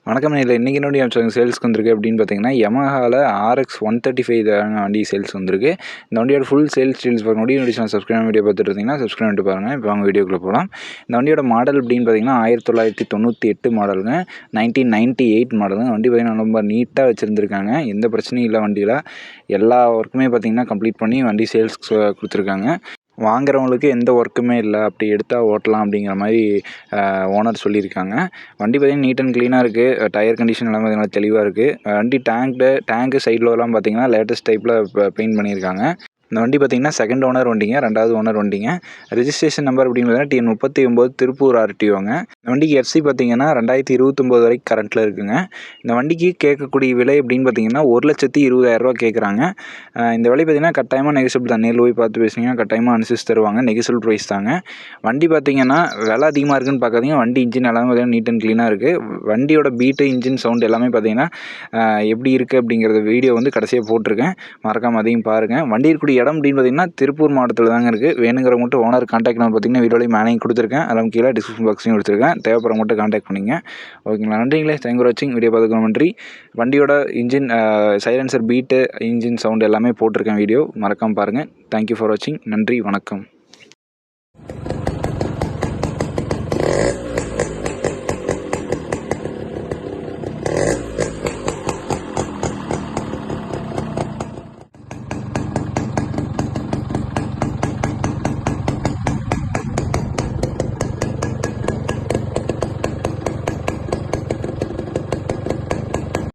வணக்கம் நேயர்களே, இன்னைக்கு என்னுடைய சேல்ஸ்க்கு வந்திருக்கு அப்படின்னு பார்த்தீங்கன்னா, யமஹாவில் RX 135 இதான வண்டி சேல்ஸ் வந்திருக்கு. இந்த வண்டியோட ஃபுல் சேல்ஸ் டீல்ஸ் பார்க்க முடியும். நோட்டிஃபிகேஷன் சப்ஸ்கிரைப் வீடியோ பார்த்துட்டு இருந்தீங்கன்னா சப்ஸ்கிரைப் பண்ணிட்டு பாருங்கள். இப்போ வாங்க வீடியோக்குள்ளே போகலாம். இந்த வண்டியோட மாடல் அப்படின்னு பார்த்தீங்கன்னா 1998 மாடலுங்க, 1998 மாடலுங்க. வண்டி பார்த்தீங்கன்னா ரொம்ப நீட்டாக வச்சுருந்துருக்காங்க. எந்த பிரச்சனையும் இல்லை. வண்டியில் எல்லா ஒர்க்குமே பார்த்தீங்கன்னா கம்ப்ளீட் பண்ணி வண்டி சேல்ஸ்க்கு கொடுத்துருக்காங்க. வாங்குறவங்களுக்கு எந்த ஒர்க்குமே இல்லை, அப்படி எடுத்தால் ஓட்டலாம் அப்படிங்கிற மாதிரி ஓனர் சொல்லியிருக்காங்க. வண்டி பார்த்திங்கன்னா நீட் அண்ட் க்ளீனாக இருக்குது. டயர் கண்டிஷன் எல்லாமே பார்த்திங்கன்னா தெளிவாக இருக்குது. வண்டி டேங்க்கு சைட்லலாம் பார்த்திங்கன்னா லேட்டஸ்ட் டைப்பில் பெயிண்ட் பண்ணியிருக்காங்க. இந்த வண்டி பார்த்திங்கன்னா செகண்ட் ஓனர் வண்டிங்க, ரெண்டாவது ஓனர் வண்டிங்க. ரெஜிஸ்ட்ரேஷன் நம்பர் அப்படின்னு பார்த்தீங்கன்னா TN39 திருப்பூர் RTOங்க. இந்த வண்டிக்கு FC பார்த்திங்கன்னா 2029 வரைக்கும் கரண்ட்டில் இருக்குங்க. இந்த வண்டிக்கு கேட்கக்கூடிய விலை அப்படின்னு பார்த்தீங்கன்னா 1,20,000 கேட்குறாங்க. இந்த விலை பார்த்திங்கன்னா கட்டாயமாக நெகசபிள் தான். நேரில் போய் பார்த்து பேசுனீங்கன்னா கட்டாயமாக அனுசரித்து தருவாங்க. நெகசபிள் ப்ரைஸ் தாங்க. வண்டி பார்த்திங்கன்னா விலை அதிகமாக இருக்குதுன்னு பார்க்காதீங்க. வண்டி இன்ஜின் எல்லாமே பார்த்திங்கன்னா நீட் அண்ட் க்ளீனாக இருக்குது. வண்டியோட பீட்டு, இன்ஜின் சவுண்ட் எல்லாமே பார்த்திங்கன்னா எப்படி இருக்குது அப்படிங்கிறத வீடியோ வந்து கடைசியாக போட்டிருக்கேன். மறக்காமல் அதையும் பாருங்கள். வண்டி இருக்கக்கூடிய இடம் அப்படின்னு பார்த்தீங்கன்னா திருப்பூர் மாவட்டத்தில் தாங்க இருக்குது. வேணுங்கிற மட்டும் ஓனர் கான்டாக்ட் நம்பர் பார்த்தீங்கன்னா வீடியோலையும் மேலேயும் கொடுத்துருக்கேன். அதெல்லாம் கீழே டிஸ்கிரிப்ஷன் பாக்ஸையும் கொடுத்துருக்கேன். தேவைப்படுற மட்டும் கான்டாக்ட் பண்ணிங்க. ஓகேங்களா? நன்றிங்களே. தேங்க் ஃபார் வாட்சிங். வீடியோ பார்த்துக்க நன்றி. வண்டியோட engine silencer, beat, engine sound எல்லாமே போட்டிருக்கேன் வீடியோ. மறக்காமல் பாருங்கள். தேங்க்யூ ஃபார் வாட்சிங். நன்றி, வணக்கம்.